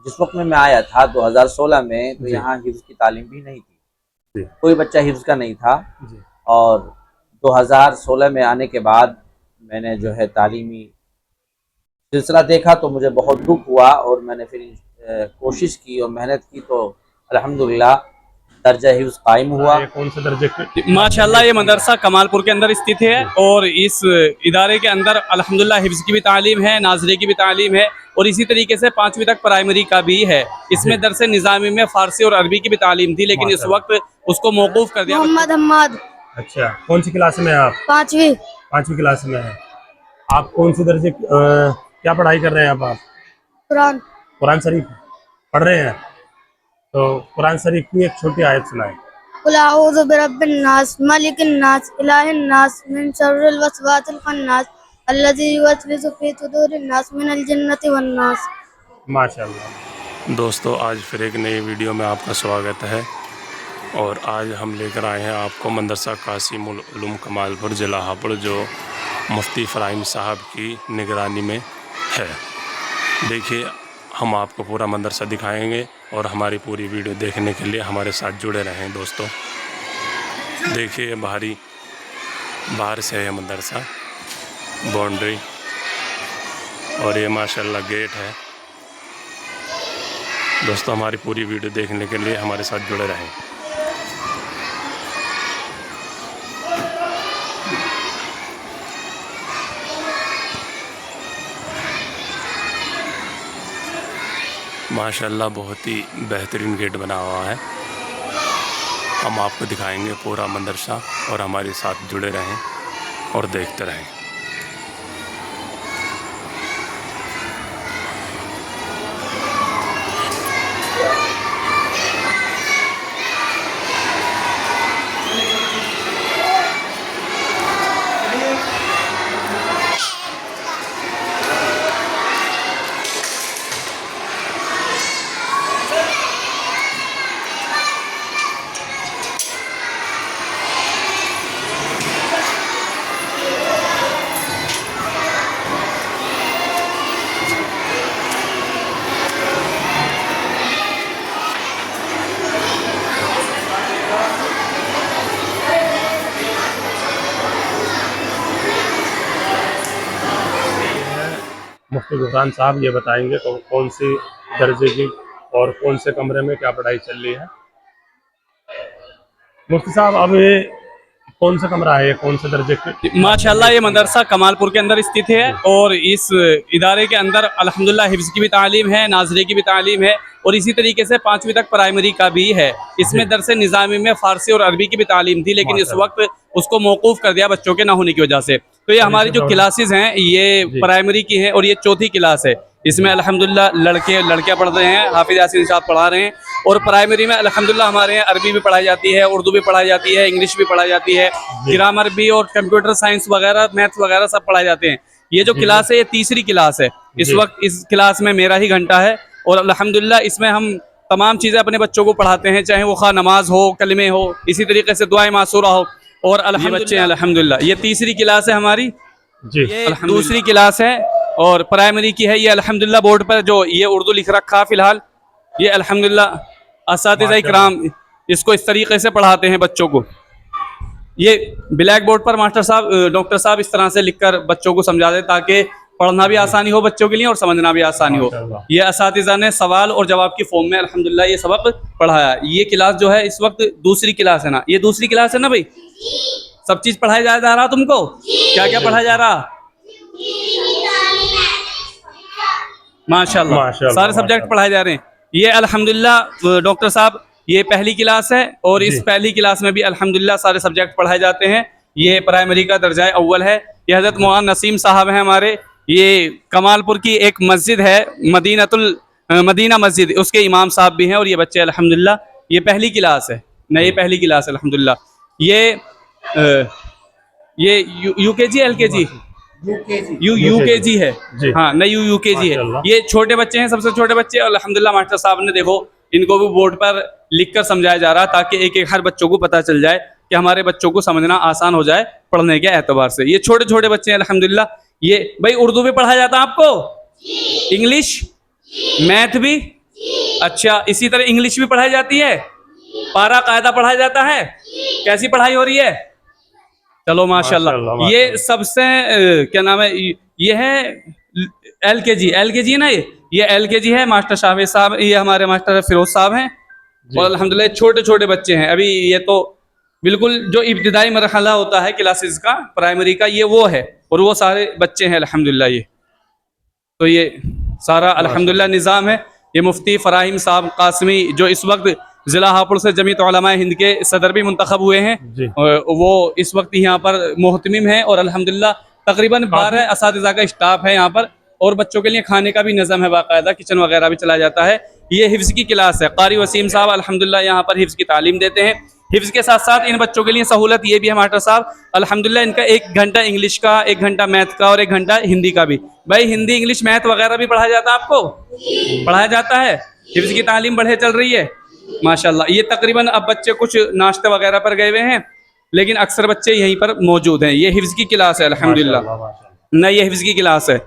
जिस वक्त में मैं आया था 2016 में, तो जी। यहाँ हिफ्ज़ की तालीम भी नहीं थी, जी। कोई बच्चा हिफ्ज़ का नहीं था। जी। और 2016 में आने के बाद मैंने जो है तालीमी सिलसिला देखा तो मुझे बहुत दुख हुआ, और मैंने फिर कोशिश की और मेहनत की, तो अल्हम्दुलिल्लाह दर्जा हिफ्ज़ कायम हुआ। ये कौन से दर्जे के? माशाल्लाह ये मदरसा कमालपुर के अंदर स्थित है और इस इदारे के अंदर अल्हम्दुलिल्लाह हिफ्ज़ की भी तालीम है, नाज़री की भी तालीम है और इसी तरीके से 5वीं तक प्राइमरी का भी है। इसमें दरसे निज़ामी में फ़ारसी और अरबी की भी तालीम थी, लेकिन इस वक्त उसको मौकूफ़ कर दिया। मोहम्मद हम्मद। अच्छा, कौन सी क्लास में हैं आप? 5वीं। 5वीं क्लास में हैं। आप कौन से दर्जे क्या पढ़ाई कर रहे हैं आप? कुरान। कुरान शरीफ पढ़ रहे हैं। तो कुरान शरीफ की एक छोटी आयत सुनाएं। कुल अऊज़ु बिरब्बिन नास, मलिकिन नास, इलाहिन नास, मिन शर्रिल वसवासिल खन्नास, अल्लज़ी युवस्विसु फी सुदूरिन नास मिनल जिन्नति वन नास। माशाल्लाह। दोस्तों, आज फिर एक नई वीडियो में आपका स्वागत है और आज हम लेकर आए हैं आपको मदरसा कासिमुल उलूम कमालपुर ज़िला हापुड़, जो मुफ्ती फ़राइम साहब की निगरानी में है। देखिए, हम आपको पूरा मदरसा दिखाएंगे और हमारी पूरी वीडियो देखने के लिए हमारे साथ जुड़े रहें दोस्तों। देखिए, बाहर से है मदरसा, बाउंड्री, और ये माशाल्लाह गेट है। दोस्तों, हमारी पूरी वीडियो देखने के लिए हमारे साथ जुड़े रहें। माशाल्लाह बहुत ही बेहतरीन गेट बना हुआ है। हम आपको दिखाएंगे पूरा मदरसा और हमारे साथ जुड़े रहें और देखते रहें। मुफ्ती गुफरान साहब ये बताएंगे कौन सी दर्जे की और कौन से कमरे में क्या पढ़ाई चल रही है। मुफ्ती साहब, अब ये कौन सा कमरा है, कौन से दर्जे के? माशाल्लाह ये मदरसा कमालपुर के अंदर स्थित है और इस इदारे के अंदर अल्हम्दुलिल्लाह हिफ्ज़ की भी तालीम है, नाज़री की भी तालीम है और इसी तरीके से 5वीं तक प्राइमरी का भी है। इसमें दरसे निज़ामी में फ़ारसी और अरबी की भी तालीम थी, लेकिन इस वक्त उसको मौकूफ़ कर दिया बच्चों के ना होने की वजह से। तो ये हमारी जो क्लासेस हैं ये प्राइमरी की हैं और ये 4थी क्लास है। इसमें अल्हम्दुलिल्लाह लड़कियाँ पढ़ रहे हैं, हाफिज़ यासीन साहब पढ़ा रहे हैं और प्राइमरी में अल्हम्दुलिल्लाह हमारे यहाँ अरबी भी पढ़ाई जाती है, उर्दू भी पढ़ाई जाती है, इंग्लिश भी पढ़ाई जाती है, ग्रामर भी और कंप्यूटर साइंस वगैरह, मैथ्स वगैरह सब पढ़ाए जाते हैं। ये जो क्लास है ये 3री क्लास है। इस वक्त इस क्लास में मेरा ही घंटा है और अल्हम्दुलिल्लाह इसमें हम तमाम चीज़ें अपने बच्चों को पढ़ाते हैं, चाहे वो खा नमाज हो, कलमे हो, इसी तरीके से दुआए मासूरा हो। और अल्हम्दुलिल्लाह ये 3री क्लास है हमारी। ये 2री क्लास है और प्राइमरी की है। ये अल्हम्दुलिल्लाह बोर्ड पर जो ये उर्दू लिख रखा फिलहाल, ये अल्हम्दुलिल्लाह असातिज़ा इकराम इसको इस तरीके से पढ़ाते हैं बच्चों को। ये ब्लैक बोर्ड पर मास्टर साहब, डॉक्टर साहब इस तरह से लिखकर बच्चों को समझा दें ताकि पढ़ना भी आसानी हो बच्चों के लिए और समझना भी आसानी हो। ये असातिज़ा ने सवाल और जवाब की फॉर्म में अल्हम्दुलिल्लाह ये सबक पढ़ाया। ये क्लास जो है इस वक्त 2री क्लास है ना, ये 2री क्लास है ना भाई? सब चीज़ पढ़ाया जा रहा तुमको? क्या क्या पढ़ाया जा रहा? माशाल्लाह सारे सब्जेक्ट पढ़ाए जा रहे हैं। ये अल्हम्दुलिल्लाह डॉक्टर साहब ये 1ली क्लास है और इस 1ली क्लास में भी अल्हम्दुलिल्लाह सारे सब्जेक्ट पढ़ाए जाते हैं। ये प्राइमरी का दर्जा अव्वल है। ये हज़रत मौलाना नसीम साहब हैं हमारे। ये कमालपुर की एक मस्जिद है मदीना मस्जिद, उसके इमाम साहब भी हैं और ये बच्चे अल्हम्दुलिल्लाह ये 1ली क्लास है ना, ये 1ली क्लास है अल्हम्दुलिल्लाह। ये UKG LKG UKG है, हाँ नहीं UKG है। ये छोटे बच्चे हैं, सबसे छोटे बच्चे। अल्हम्दुलिल्लाह मास्टर साहब ने देखो इनको भी बोर्ड पर लिखकर समझाया जा रहा ताकि एक एक हर बच्चों को पता चल जाए कि हमारे बच्चों को समझना आसान हो जाए पढ़ने के एतबार से। ये छोटे छोटे बच्चे हैं अल्हम्दुलिल्लाह। ये भाई उर्दू भी पढ़ाया जाता है आपको? इंग्लिश, मैथ भी, अच्छा, इसी तरह इंग्लिश भी पढ़ाई जाती है, पारा कायदा पढ़ाया जाता है, कैसी पढ़ाई हो रही है? चलो माशाल्लाह। माशाल्लाह, ये माशाल्लाह। सबसे क्या नाम है, ये है एलकेजी है ना, ये एलकेजी है। मास्टर शावेद साहब, ये हमारे मास्टर फिरोज साहब हैं। जी। और अल्हम्दुलिल्लाह छोटे छोटे बच्चे हैं अभी। ये तो बिल्कुल जो इब्तिदाई मरहला होता है क्लासेस का, प्राइमरी का, ये वो है। और वो सारे बच्चे हैं अल्हम्दुलिल्लाह। ये तो ये सारा अल्हम्दुलिल्लाह निज़ाम है। ये मुफ्ती फ़राहिम साहब कासमी, जो इस वक्त ज़िला हापुड़ से जमीयत उलमा हिंद के सदर भी मुंतखब हुए हैं, जी। वो इस वक्त यहाँ पर मोहतमिम है। और अल्हम्दुलिल्लाह तकरीबन 12 असातिज़ा का स्टाफ है यहाँ पर। और बच्चों के लिए खाने का भी निज़ाम है, बाकायदा किचन वगैरह भी चलाया जाता है। ये हिफ्ज़ की क्लास है। कारी वसीम साहब अल्हम्दुलिल्लाह यहाँ पर हिफ्ज़ की तालीम देते हैं। हिफ्ज़ के साथ साथ इन बच्चों के लिए सहूलत ये भी है मास्टर साहब अल्हम्दुलिल्लाह, इनका 1 घंटा इंग्लिश का, 1 घंटा मैथ का और 1 घंटा हिंदी का भी। भाई हिंदी इंग्लिश मैथ वगैरह भी पढ़ाया जाता है आपको? पढ़ाया जाता है। हिफ्ज़ की तालीम बढ़िया चल रही है माशाल्लाह। ये तकरीबन अब बच्चे कुछ नाश्ते वगैरह पर गए हुए हैं, लेकिन अक्सर बच्चे यहीं पर मौजूद हैं। ये हिफ्ज़ की क्लास है अल्हम्दुलिल्लाह। माशाल्लाह, माशाल्लाह। न ये हिफ्ज़ की क्लास है।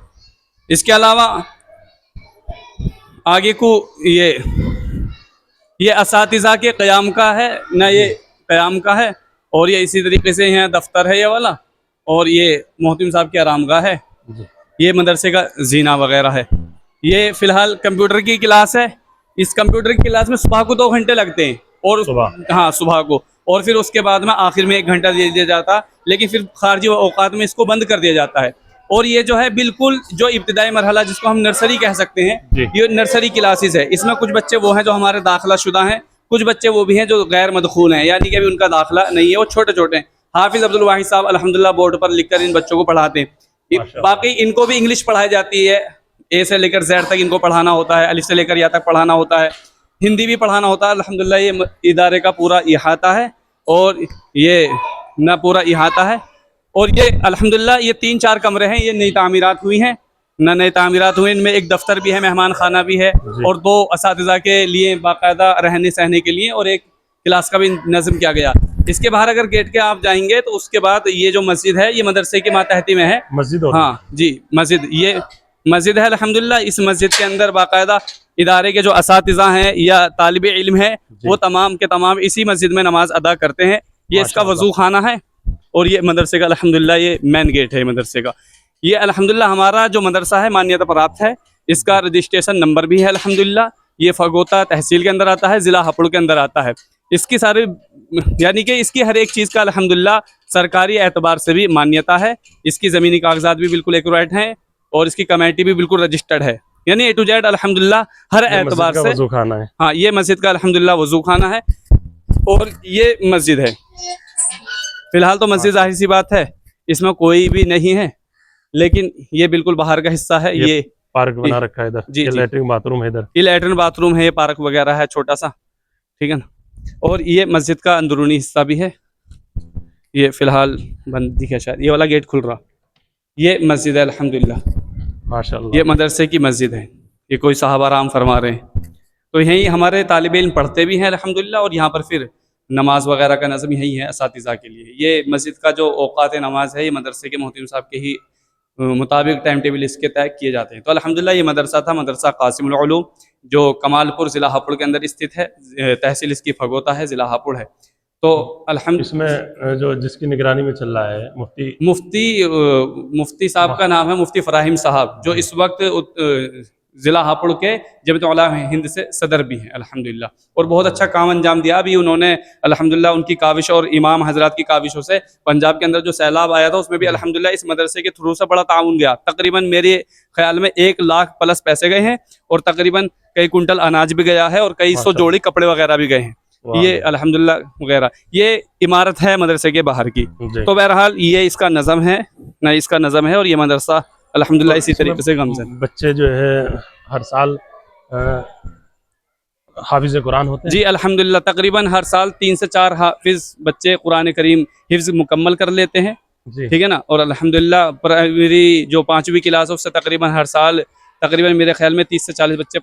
इसके अलावा आगे को ये असातिज़ा के क़याम का है, न ये क़याम का है। और ये इसी तरीके से यहाँ दफ्तर है ये वाला। और ये मोहतमिम साहब की आरामगाह है। जी। ये मदरसे का जीना वगैरह है। ये फ़िलहाल कंप्यूटर की क्लास है। इस कंप्यूटर की क्लास में सुबह को 2 घंटे लगते हैं। और सुबह? हाँ, सुबह को। और फिर उसके बाद में आखिर में 1 घंटा दे दिया जाता है, लेकिन फिर खारजी औकात में इसको बंद कर दिया जाता है। और ये जो है बिल्कुल जो इब्तिदाई मरहला जिसको हम नर्सरी कह सकते हैं, जी। ये नर्सरी क्लासेस है। इसमें कुछ बच्चे वो हैं जो हमारे दाखिला शुदा हैं, कुछ बच्चे वो भी हैं जो गैर मदखूल हैं, यानी कि अभी उनका दाखिला नहीं है, वो छोटे छोटे हैं। हाफिज़ अब्दुल वाहिद साहब अल्हम्दुलिल्लाह बोर्ड पर लिखकर इन बच्चों को पढ़ाते हैं। बाकी इनको भी इंग्लिश पढ़ाई जाती है। ए से लेकर ज़ेड तक इनको पढ़ाना होता है, अलिफ से लेकर या तक पढ़ाना होता है, हिंदी भी पढ़ाना होता है। अल्हम्दुलिल्लाह ये इदारे का पूरा इहाता है। और ये न पूरा इहाता है। और ये अल्हम्दुलिल्लाह ये 3-4 कमरे हैं, ये नई तामीरात हुई हैं, नए तामीरात हुए। इनमें एक दफ्तर भी है, मेहमान खाना भी है, और 2 असातिज़ा के लिए बाकायदा रहने सहने के लिए, और एक क्लास का भी नज़म किया गया। इसके बाहर अगर गेट के आप जाएंगे तो उसके बाद ये जो मस्जिद है, ये मदरसे के मातहती में है मस्जिद और हाँ जी, मस्जिद, ये मस्जिद है अल्हम्दुलिल्लाह। इस मस्जिद के अंदर बाकायदा इदारे के जो असातिज़ा हैं या तालिब इल्म है, वो तमाम के तमाम इसी मस्जिद में नमाज अदा करते हैं। ये इसका वज़ू खाना है। और ये मदरसे का अल्हम्दुलिल्लाह ये मेन गेट है मदरसे का। ये अल्हम्दुलिल्लाह हमारा जो मदरसा है मान्यता प्राप्त है। इसका रजिस्ट्रेशन नंबर भी है अल्हम्दुलिल्लाह। ये फगोता तहसील के अंदर आता है, ज़िला हापुड़ के अंदर आता है। इसकी सारी यानी कि इसकी हर एक चीज़ का अल्हम्दुलिल्लाह सरकारी एतबार से भी मान्यता है। इसकी ज़मीनी कागजात भी बिल्कुल एक्यूरेट हैं, और इसकी कमेटी भी बिल्कुल रजिस्टर्ड है। यानी ए टू जेड अल्हम्दुलिल्लाह हर एतबार से। वज़ू खाना है। हाँ, ये मस्जिद का अल्हम्दुलिल्लाह वज़ू खाना है। और ये मस्जिद है। फ़िलहाल तो मस्जिद ज़ाहिर सी बात है इसमें कोई भी नहीं है, लेकिन ये बिल्कुल बाहर का हिस्सा है। ये पार्क बना रखा है इधर। जी, ये जी। लैट्रिन बाथरूम है इधर। ये लैट्रिन बाथरूम है, ये पार्क वगैरह है छोटा सा, ठीक है ना। और ये मस्जिद का अंदरूनी हिस्सा भी है। ये फ़िलहाल बंद दिखा शायद, ये वाला गेट खुल रहा। ये मस्जिद है अल्हम्दुलिल्लाह। माशाल्लाह। ये मदरसे की मस्जिद है। ये कोई साहब आराम फरमा रहे हैं। तो यहीं हमारे तालिब इल्म पढ़ते भी हैं अल्हम्दुलिल्लाह। और यहाँ पर फिर नमाज वगैरह का नज़म यही है असातिज़ा के लिए। ये मस्जिद का जो औकात नमाज है, ये मदरसे के मोहतमिम साहब के ही मुताबिक टाइम टेबल इसके तय किए जाते हैं। तो अल्हम्दुलिल्लाह ये मदरसा था, मदरसा कासिमुल उलूम, जो कमालपुर ज़िला हापुड़ के अंदर स्थित है। तहसील इसकी फगोता है, ज़िला हापुड़ है। तो अल्हम्दुलिल्लाह इसमें जो जिसकी निगरानी में चल रहा है मुफ्ती साहब का नाम है मुफ्ती फ़राहिम साहब, जो इस वक्त ज़िला हापुड़ के जमीयत उलमा हिंद से सदर भी हैं अल्हम्दुलिल्लाह। और बहुत अच्छा काम अंजाम दिया भी उन्होंने अल्हम्दुलिल्लाह। उनकी काविश और इमाम हजरात की काविशों से पंजाब के अंदर जो सैलाब आया था, उसमें भी अल्हम्दुलिल्लाह इस मदरसे के थ्रू से बड़ा ताउन गया। तकरीबन मेरे ख्याल में 1 लाख प्लस पैसे गए हैं, और तकरीबन कई कुंटल अनाज भी गया है, और कई 100 जोड़ी कपड़े वगैरह भी गए हैं। ये अल्हम्दुलिल्लाह वगैरह। ये इमारत है मदरसे के बाहर की। तो बहरहाल ये इसका नज़म है, ना इसका नज़म है। और ये मदरसा अल्हम्दुलिल्लाह इसी तरीके से गमज़न। बच्चे जो है हर साल हाफिज़ कुरान होते हैं। जी अल्हम्दुलिल्लाह, तकरीबन हर साल 3 से 4 हाफिज़ बच्चे कुरान करीम हिफ्ज़ मुकम्मल कर लेते हैं, ठीक है ना। और अल्हम्दुलिल्लाह प्राइमरी जो 5वीं क्लास है, उससे तकरीबन हर साल तकरीबन मेरे ख्याल में 30 से 40 बच्चे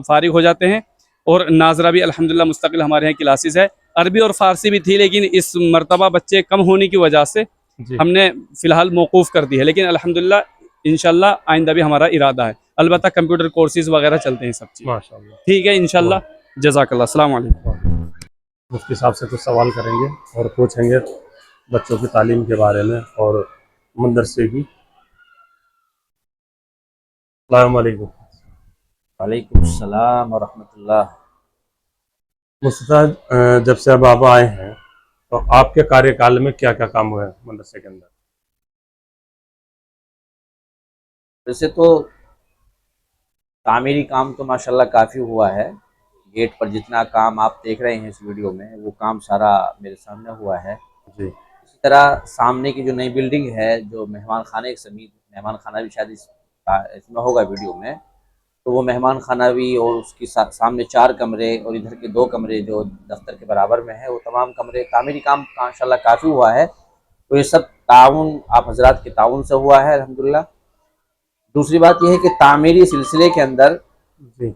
फारिग हो जाते हैं। और नाजरा भी अल्हम्दुलिल्लाह मुस्तकिल हमारे यहाँ क्लासेस है। अरबी और फ़ारसी भी थी, लेकिन इस मरतबा बच्चे कम होने की वजह से हमने फ़िलहाल मौकूफ़ कर दी है। लेकिन अल्हम्दुलिल्लाह इंशाल्लाह आइंदा भी हमारा इरादा है। अलबत्ता कंप्यूटर कोर्सेज वगैरह चलते हैं सब चीज़। माशाल्लाह। ठीक है इंशाल्लाह। जज़ाकल्लाह। अस्सलाम वालेकुम। मुफ्ती साहब से कुछ सवाल करेंगे और पूछेंगे बच्चों की तालीम के बारे में और मदरसे की। अस्सलाम वालेकुम। वालेकुम सलाम व रहमतुल्लाह। मुफ्ती साहब, जब से अब आप आए हैं तो आपके कार्यकाल में क्या क्या काम हुए हैं मदरसे के अंदर? वैसे तो तामीरी काम तो माशाल्लाह काफ़ी हुआ है। गेट पर जितना काम आप देख रहे हैं इस वीडियो में, वो काम सारा मेरे सामने हुआ है। जी इसी तरह सामने की जो नई बिल्डिंग है, जो मेहमान खाने समेत, मेहमान खाना भी शायद इसमें होगा वीडियो में, तो वो मेहमान खाना भी, और उसकी सामने 4 कमरे और इधर के 2 कमरे जो दफ्तर के बराबर में है, वो तमाम कमरे तामीरी काम माशाल्लाह काफ़ी हुआ है। तो ये सब ताउन, आप हजरात के ताउन से हुआ है अल्हम्दुलिल्लाह। दूसरी बात यह है कि तामीरी सिलसिले के अंदर जी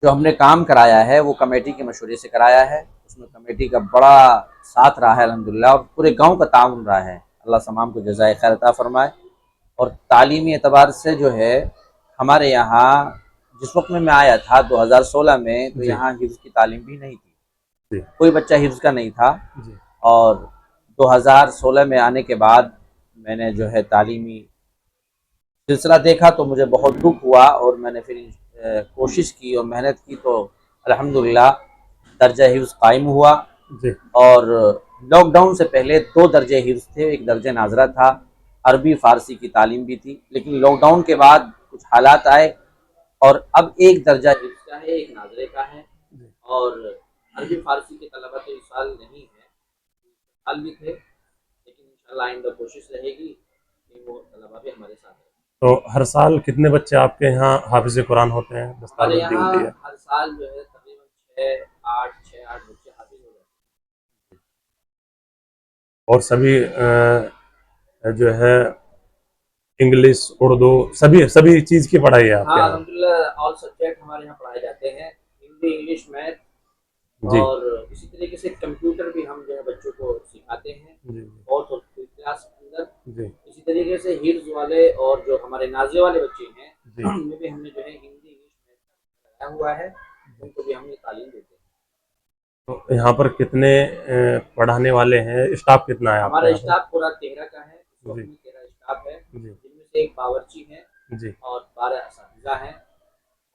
जो हमने काम कराया है वो कमेटी के मशवरे से कराया है। उसमें कमेटी का बड़ा साथ रहा है अल्हम्दुलिल्लाह, और पूरे गांव का ताउन रहा है। अल्लाह तमाम को जज़ाए खैर अता फरमाए। और तालीमी एतबार से जो है, हमारे यहाँ जिस वक्त में मैं आया था 2016 में, तो जी यहाँ हिफ्ज़ की तालीम भी नहीं थी, जी कोई बच्चा हिफ्ज़ का नहीं था। जी और 2016 में आने के बाद मैंने जो है तालीमी सिलसिला देखा तो मुझे बहुत दुख हुआ, और मैंने फिर कोशिश की और मेहनत की, तो अल्हम्दुलिल्लाह दर्जा हिफ्ज़ कायम हुआ। जी और लॉकडाउन से पहले 2 दर्जे हिफ्ज़ थे, एक दर्जे नाज़रा था, अरबी फ़ारसी की तालीम भी थी। लेकिन लॉकडाउन के बाद कुछ हालात आए, और अब एक दर्जा हिफ्ज़ का है, एक नाज़रे का है। और अरबी फ़ारसी के तलबा तो इस साल नहीं है, साल भी थे, लेकिन इंशाअल्लाह आइंदा कोशिश रहेगी कि वो तलबा भी हमारे साथ रहें। तो हर साल कितने बच्चे आपके यहाँ हाफिज़ कुरान होते हैं, हमारे दस्तारबंदी यहाँ होती है? हर साल जो है तकरीबन 6-8 बच्चे हाफिज हो जाते और सभी जो है इंग्लिश, उर्दू, सभी सभी चीज़ की पढ़ाई है हैं। आपके हाँ यहाँ? अल्हम्दुलिल्लाह ऑल सब्जेक्ट हमारे यहाँ पढ़ाए जाते हैं, हिंदी, इंग्लिश, मैथ। जी और इसी तरीके से कंप्यूटर भी हम जो है बच्चों को सिखाते हैं, जी और क्लास के अंदर। जी इसी तरीके से हिफ्ज़ वाले और जो हमारे नाज़े वाले बच्चे हैं, जी। उनमें भी हमने जो है हिंदी, इंग्लिश, मैथ लगाया हुआ है, उनको भी हमने तालीम देते हैं। तो यहाँ पर कितने पढ़ाने वाले हैं, स्टाफ कितना है आपका हमारा यहाँ पर? स्टाफ पूरा 13 का है, इस वक्त जी में 13 स्टाफ है, जी जिनमें से एक बावर्ची है जी। और 12 असातिज़ा हैं,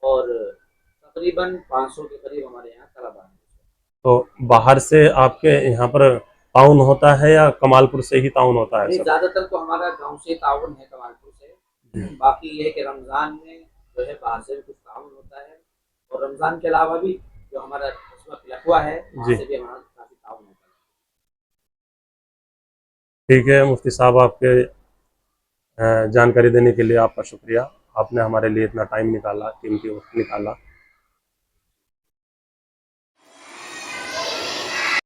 और तकरीबन 500 के करीब हमारे यहाँ तलबा हैं। तो बाहर से आपके यहाँ पर ताउन होता है या कमालपुर से ही ताउन होता है नहीं, सब? ज़्यादातर तो हमारा गांव से ताउन है, कमालपुर से। बाकी ये है कि रमज़ान में जो है बाहर से भी कुछ ताउन होता है, और रमज़ान के अलावा भी जो हमारा इस वक्त लखवा है, वहाँ जी से भी हमारा काफ़ी ताउन होता है। ठीक है मुफ्ती साहब, आपके जानकारी देने के लिए आपका शुक्रिया। आपने हमारे लिए इतना टाइम निकाला, कीमती वक्त निकाला।